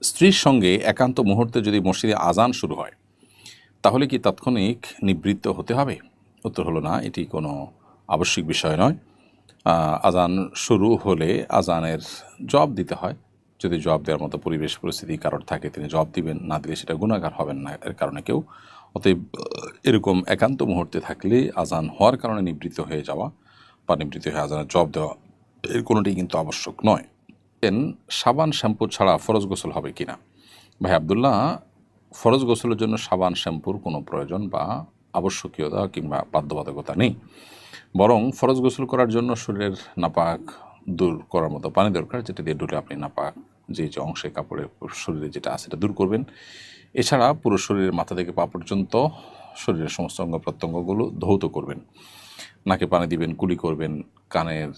স্ত্রীর সঙ্গে একান্ত মুহূর্তে যদি মসজিদে আজান শুরু হয় তাহলে কি তাৎক্ষণিক নিবৃত্ত হতে হবে? উত্তর হলো না, এটি কোনো আবশ্যিক বিষয় নয়। আজান শুরু হলে আজানের জবাব দিতে হয়। যদি জবাব দেওয়ার মতো পরিবেশ পরিস্থিতি কারোর থাকে তিনি জবাব দিবেন, না দিলে সেটা গুনাহগার হবেন না এর কারণে কেউ। অতএব এরকম একান্ত মুহূর্তে থাকলে আজান হওয়ার কারণে নিবৃত্ত হয়ে যাওয়া বা নিবৃত্ত হয়ে আজানের জবাব দেওয়া এর কোনোটি কিন্তু আবশ্যক নয়। সাবান শ্যাম্পু ছাড়া ফরজ গোসল হবে কিনা? ভাই আবদুল্লাহ, ফরজ গোসলের জন্য সাবান শ্যাম্পুর কোনো প্রয়োজন বা আবশ্যকীয়তা কিংবা বাধ্যবাধকতা নেই। বরং ফরজ গোসল করার জন্য শরীরের নাপাক দূর করার মতো পানি দরকার, যেটা দিয়ে ডুলে আপনি নাপাক যে অংশে কাপড়ের শরীরে যেটা আছে সেটা দূর করবেন। এছাড়া পুরো শরীরের মাথা থেকে পা পর্যন্ত শরীরের সমস্ত অঙ্গ প্রত্যঙ্গগুলো ধৌত করবেন। নাকে পানি দিবেন, কুলি করবেন, কানের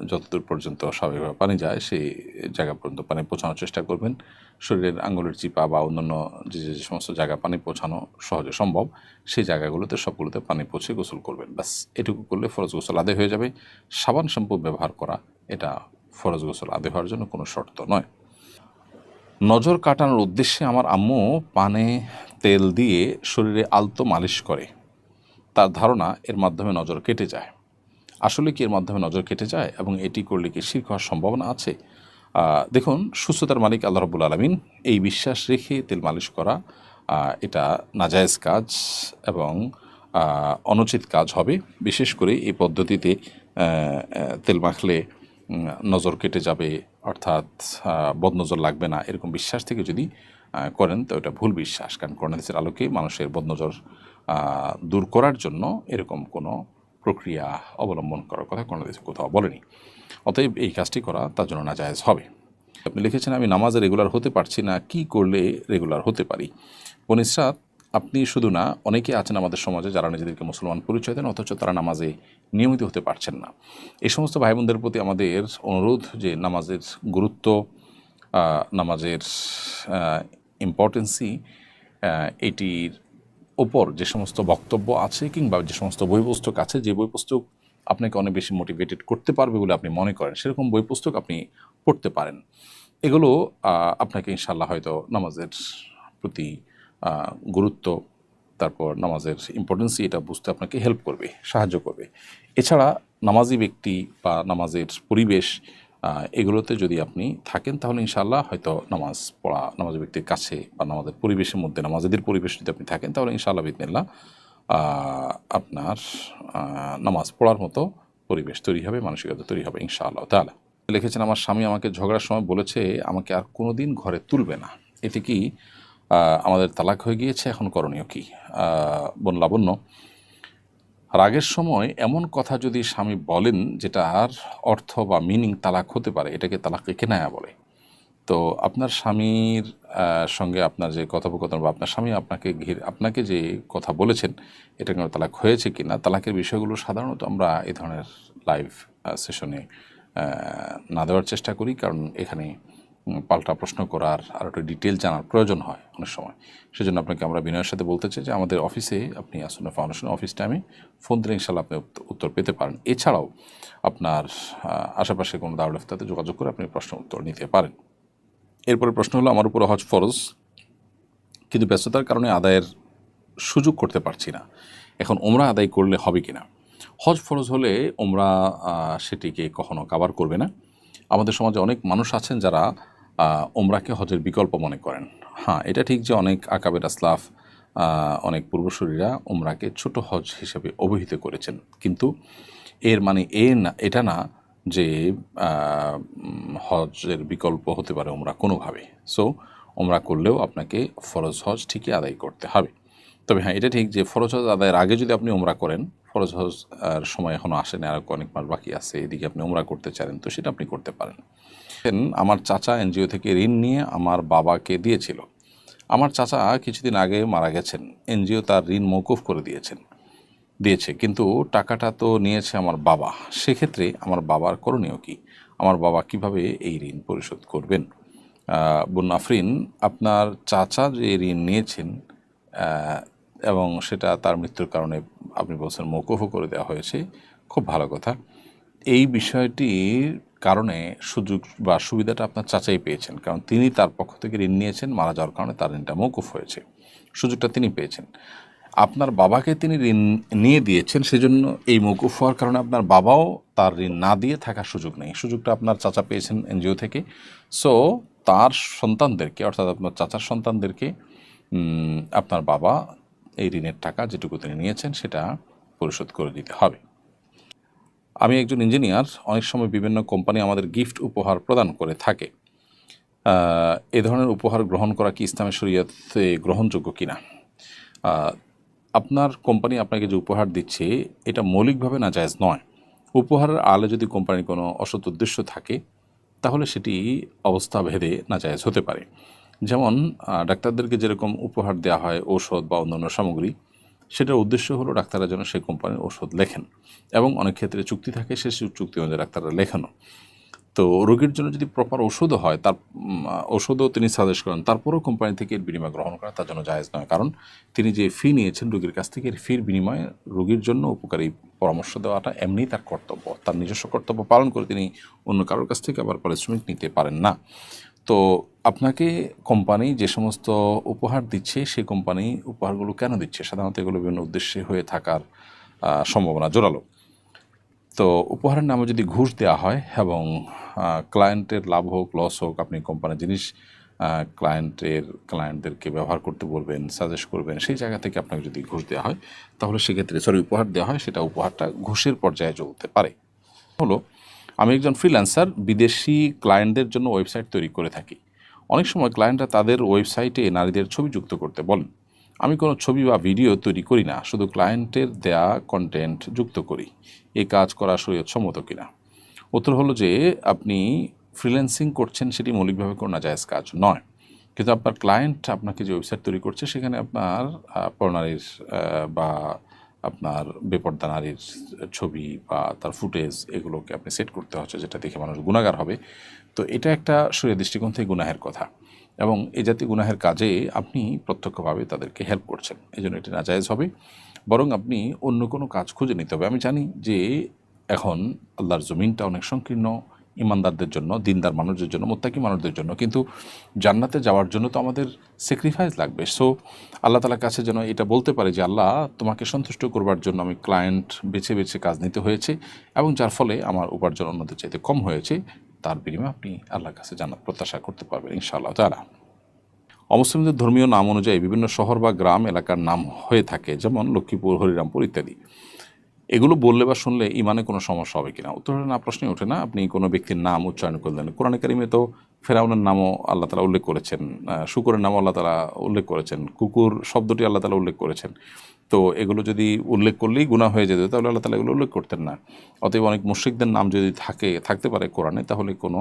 যতদূর পর্যন্ত স্বাভাবিকভাবে পানি যায় সেই জায়গা পর্যন্ত পানি পৌঁছানোর চেষ্টা করবেন। শরীরের আঙুলের চিপা বা অন্যান্য যে যে সমস্ত জায়গা পানি পৌঁছানো সহজে সম্ভব সেই জায়গাগুলোতে সবগুলোতে পানি পৌঁছে গোসল করবেন। ব্যাস এটুকু করলে ফরজ গোসল আদায় হয়ে যাবে। সাবান শ্যাম্পু ব্যবহার করা এটা ফরজ গোসল আদায় হওয়ার জন্য কোনো শর্ত নয়। নজর কাটানোর উদ্দেশ্যে আমার আম্মু পানে তেল দিয়ে শরীরে আলতো মালিশ করে। তার ধারণা এর মাধ্যমে নজর কেটে যায়। আসলে কি এর মাধ্যমে নজর কেটে যায় এবং এটি করলে কি শিরক হওয়ার সম্ভাবনা আছে? দেখুন, সুস্থতার মালিক আল্লাহ রাব্বুল আলামিন এই বিশ্বাস রেখে তেল মালিশ করা এটা নাজায়েজ কাজ এবং অনুচিত কাজ হবে। বিশেষ করে এই পদ্ধতিতে তেল মাখলে নজর কেটে যাবে, অর্থাৎ বদনজর লাগবে না, এরকম বিশ্বাস থেকে যদি করেন তো এটা ভুল বিশ্বাস। কারণ কোরআন হাদিসের আলোকে মানুষের বদনজর দূর করার জন্য এরকম কোনো প্রক্রিয়া অবলম্বন করার কথা কোনো দেশে কোথাও বলেনি। অতএব এই কাজটি করা তার জন্য নাজায়েজ হবে। আপনি লিখেছেন, আমি নামাজে রেগুলার হতে পারছি না, কি করলে রেগুলার হতে পারি? বনিসরাত, আপনি শুধু না, অনেকে আছেন আমাদের সমাজে যারা নিজেদেরকে মুসলমান পরিচয় দেন অথচ তারা নামাজে নিয়মিত হতে পারছেন না। এই সমস্ত ভাই বোনদের প্রতি আমাদের অনুরোধ যে নামাজের গুরুত্ব, নামাজের ইম্পর্টেন্সি, এটির ওপর যে সমস্ত বক্তব্য আছে কিংবা যে সমস্ত বই পুস্তক আছে, যে বই পুস্তক আপনাকে অনেক বেশি মোটিভেটেড করতে পারবে বলে আপনি মনে করেন সেরকম বই পুস্তক আপনি পড়তে পারেন। এগুলো আপনাকে ইনশাল্লাহ হয়তো নামাজের প্রতি গুরুত্ব, তারপর নামাজের ইম্পর্টেন্সি এটা বুঝতে আপনাকে হেল্প করবে, সাহায্য করবে। এছাড়া নামাজি ব্যক্তি বা নামাজের পরিবেশ এগুলোতে যদি আপনি থাকেন তাহলে ইনশাআল্লাহ হয়তো নামাজ পড়া, নামাজি ব্যক্তির কাছে বা নামাজের পরিবেশের মধ্যে নামাজিদের পরিবেশ যদি আপনি থাকেন তাহলে ইনশাআল্লাহ বিদিনিল্লাহ আপনার নামাজ পড়ার মতো পরিবেশ তৈরি হবে, মানসিকতা তৈরি হবে ইনশাআল্লাহ তাআলা। লিখেছেন, আমার স্বামী আমাকে ঝগড়ার সময় বলেছে আমাকে আর কোনো দিন ঘরে তুলবে না। এতে কি আমাদের তালাক হয়ে গিয়েছে? এখন করণীয় কি? বোন লাবণ্য, রাগের সময় এমন কথা যদি স্বামী বলেন যেটার অর্থ বা মিনিং তালাক হতে পারে, এটাকে তালাকে কেনায়া বলে। তো আপনার স্বামীর সঙ্গে আপনার যে কথোপকথন বা আপনার স্বামী আপনাকে যে কথা বলেছেন এটা কোনো তালাক হয়েছে কি না, তালাকের বিষয়গুলো সাধারণত আমরা এই ধরনের লাইভ সেশনে না দেওয়ার চেষ্টা করি, কারণ এখানে পাল্টা প্রশ্ন করার আর একটু ডিটেল জানার প্রয়োজন হয় অনেক সময়। সেজন্য আপনাকে আমরা বিনয়ের সাথে বলতে চাই যে আমাদের অফিসে আপনি আসলে ফাউন্ডেশন অফিস টাইমে ফোন দিলে ইনশাল্লাহ আপনি উত্তর পেতে পারেন। এছাড়াও আপনার আশেপাশে কোনো দারুল ইফতাতে যোগাযোগ করে আপনি প্রশ্ন উত্তর নিতে পারেন। এরপরে প্রশ্ন হলো, আমার উপর হজ ফরজ কিন্তু ব্যস্ততার কারণে আদায়ের সুযোগ করতে পারছি না, এখন ওমরা আদায় করলে হবে কি না? হজ ফরজ হলে ওমরা সেটিকে কখনো কাভার করবে না। আমাদের সমাজে অনেক মানুষ আছেন যারা ওমরাকে হজের বিকল্প মনে করেন। হ্যাঁ, এটা ঠিক যে অনেক আকাবের আসলাফ, অনেক পূর্বসূরীরা ওমরাকে ছোট হজ হিসেবে অভিহিত করেছেন, কিন্তু এর মানে এটা না যে হজের বিকল্প হতে পারে ওমরা কোনোভাবে। সো ওমরা করলেও আপনাকে ফরজ হজ ঠিকই আদায় করতে হবে। তবে হ্যাঁ, এটা ঠিক যে ফরজ হজ আদায়ের আগে যদি আপনি ওমরা করেন, ফরজ হজ আর সময় এখনও আসেনি, আর অনেক মাস বাকি আছে, এদিকে আপনি ওমরা করতে চান তো সেটা আপনি করতে পারেন। আমার চাচা এনজিও থেকে ঋণ নিয়ে আমার বাবাকে দিয়েছিল। আমার চাচা কিছুদিন আগে মারা গেছেন, এনজিও তার ঋণ মওকুফ করে দিয়েছে, কিন্তু টাকাটা তো নিয়েছে আমার বাবা। সেক্ষেত্রে আমার বাবার করণীয় কি? আমার বাবা কিভাবে এই ঋণ পরিশোধ করবেন? বোন আফরিন, আপনার চাচা যে ঋণ নিয়েছেন এবং সেটা তার মৃত্যুর কারণে আপনি বলছেন মওকুফও করে দেওয়া হয়েছে, খুব ভালো কথা। এই বিষয়টির কারণে সুযোগ বা সুবিধাটা আপনার চাচাই পেয়েছেন, কারণ তিনি তার পক্ষ থেকে ঋণ নিয়েছেন, মারা যাওয়ার কারণে তার ঋণটা মওকুফ হয়েছে, সুযোগটা তিনি পেয়েছেন। আপনার বাবাকে তিনি ঋণ নিয়ে দিয়েছেন, সেজন্য এই মওকুফ হওয়ার কারণে আপনার বাবাও তার ঋণ না দিয়ে থাকার সুযোগ নেই, সুযোগটা আপনার চাচা পেয়েছেন এনজিও থেকে। সো তার সন্তানদেরকে, অর্থাৎ আপনার চাচার সন্তানদেরকে আপনার বাবা এই ঋণের টাকা যেটুকু তিনি নিয়েছেন সেটা পরিশোধ করে দিতে হবে। আমি একজন ইঞ্জিনিয়ার, অনেক সময় বিভিন্ন কোম্পানি আমাদের গিফট উপহার প্রদান করে থাকে। এ ধরনের উপহার গ্রহণ করা কি ইসলামের শরীয়তে গ্রহণযোগ্য কিনা? আপনার কোম্পানি আপনাকে যে উপহার দিচ্ছে এটা মৌলিকভাবে নাজায়েজ নয়। উপহারের আড়ালে যদি কোম্পানির কোনো অসৎ উদ্দেশ্য থাকে তাহলে সেটি অবস্থা ভেদে নাজায়েজ হতে পারে। যেমন ডাক্তারদেরকে যেরকম উপহার দেওয়া হয় ঔষধ বা অন্যান্য সামগ্রী, সেটার উদ্দেশ্য হলো ডাক্তাররা যেন সেই কোম্পানির ওষুধ লেখেন, এবং অনেক ক্ষেত্রে চুক্তি থাকে, সে চুক্তি অনুযায়ী ডাক্তাররা লেখানো। তো রোগীর জন্য যদি প্রপার ওষুধও হয়, তার ওষুধও তিনি সাজেস্ট করেন, তারপরেও কোম্পানি থেকে এর বিনিময় গ্রহণ করা তার জন্য জায়েজ নয়, কারণ তিনি যে ফি নিয়েছেন রোগীর কাছ থেকে, এর ফির বিনিময়ে রোগীর জন্য উপকারী পরামর্শ দেওয়াটা এমনিই তার কর্তব্য, তার নিজস্ব কর্তব্য পালন করে তিনি অন্য কারোর কাছ থেকে আবার পারিশ্রমিক নিতে পারেন না। তো আপনাকে কোম্পানি যে সমস্ত উপহার দিচ্ছে, সেই কোম্পানি উপহারগুলো কেন দিচ্ছে? সাধারণত এগুলো বিভিন্ন উদ্দেশ্যে হয়ে থাকার সম্ভাবনা জোরালো। তো উপহারের নামে যদি ঘুষ দেওয়া হয় এবং ক্লায়েন্টের লাভ হোক লস হোক, আপনি কোম্পানির জিনিস ক্লায়েন্টদেরকে ব্যবহার করতে বলবেন, সাজেস্ট করবেন, সেই জায়গা থেকে আপনাকে যদি ঘুষ দেওয়া হয় তাহলে সেক্ষেত্রে উপহার দেওয়া হয়, সেটা উপহারটা ঘুষের পর্যায়ে চলতে পারে। হলো, আমি একজন ফ্রিল্যান্সার, বিদেশি ক্লায়েন্টদের জন্য ওয়েবসাইট তৈরি করে থাকি। অনেক সময় ক্লায়েন্টরা তাদের ওয়েবসাইটে নারীদের ছবি যুক্ত করতে বলেন। আমি কোনো ছবি বা ভিডিও তৈরি করি না, শুধু ক্লায়েন্টের দেয়া কন্টেন্ট যুক্ত করি। এই কাজ করা শরীয়তসম্মত কিনা? উত্তর হলো যে আপনি ফ্রিল্যান্সিং করছেন, সেটি মৌলিকভাবে কোনো নাজায়েজ কাজ নয়, কিন্তু আপনার ক্লায়েন্ট আপনাকে যে ওয়েবসাইট তৈরি করছে সেখানে আপনার পরনারীর বা আপনার বেপর্দা নারীর ছবি বা তার ফুটেজ এগুলোকে আপনি সেট করতে হচ্ছে, যেটা দেখে মানুষ গুনাহগার হবে। তো এটা একটা শরীয়ত দৃষ্টিকোণ থেকে গুনাহের কথা, এবং এই জাতীয় গুনাহের কাজে আপনি প্রত্যক্ষভাবে তাদেরকে হেল্প করছেন, এই জন্য এটি নাজায়েজ হবে। বরং আপনি অন্য কোনো কাজ খুঁজে নিতে হবে। আমি জানি যে এখন আল্লাহর জমিনটা অনেক সংকীর্ণ ইমানদারদের জন্য, দিনদার মানুষদের জন্য, মুত্তাকি মানুষদের জন্য, কিন্তু জান্নাতে যাওয়ার জন্য তো আমাদের স্যাক্রিফাইস লাগবে। সো আল্লাহ তাআলার কাছে যেন এটা বলতে পারে যে আল্লাহ, তোমাকে সন্তুষ্ট করবার জন্য আমি ক্লায়েন্ট বেছে বেছে কাজ নিতে হয়েছে, এবং যার ফলে আমার উপার্জন অন্যদের চাইতে কম হয়েছে, তার বিনিময়ে আপনি আল্লাহর কাছে জান্নাত প্রত্যাশা করতে পারবেন ইনশাআল্লাহ তাআলা। অমুসলিমদের ধর্মীয় নাম অনুযায়ী বিভিন্ন শহর বা গ্রাম এলাকার নাম হয়ে থাকে, যেমন লক্ষ্মীপুর, হরিরামপুর ইত্যাদি। এগুলো বললে বা শুনলে ইমানে কোনো সমস্যা হবে কিনা? উত্তর না, প্রশ্নই ওঠে না। আপনি কোনো ব্যক্তির নাম উচ্চারণ করলেন, কোরআনে কারিমে তো ফেরাউনের নামও আল্লাহ তাআলা উল্লেখ করেছেন, শুকরের নামও আল্লাহ তাআলা উল্লেখ করেছেন, কুকুর শব্দটি আল্লাহ তাআলা উল্লেখ করেছেন। তো এগুলো যদি উল্লেখ করলেই গুনাহ হয়ে যেত তাহলে আল্লাহ তাআলা এগুলো উল্লেখ করতেন না। অতএব অনেক মুশরিকদের নাম যদি থাকতে পারে কোরআনে, তাহলে কোনো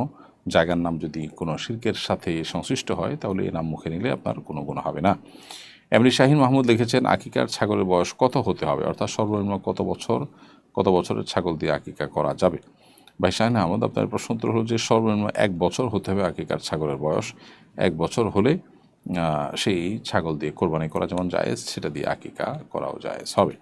জায়গার নাম যদি কোনো শিরকের সাথে সংশ্লিষ্ট হয় তাহলে এই নাম মুখে নিলে আপনার কোনো গুনাহ হবে না। এমনি শাহিন মাহমুদ লিখেছেন, আকিকার ছাগলের বয়স কত হতে হবে, অর্থাৎ সর্বনিম্ন কত বছরের ছাগল দিয়ে আকিকা করা যাবে? ভাই শাহিন আহমদ, আপনার প্রশ্ন উত্তর হলো যে সর্বনিম্ন 1 বছর হতে হবে আকিকার ছাগলের বয়স। 1 বছর হলে সেই ছাগল দিয়ে কোরবানি করা যেমন জায়েজ, সেটা দিয়ে আকিকা করাও জায়েজ হবে।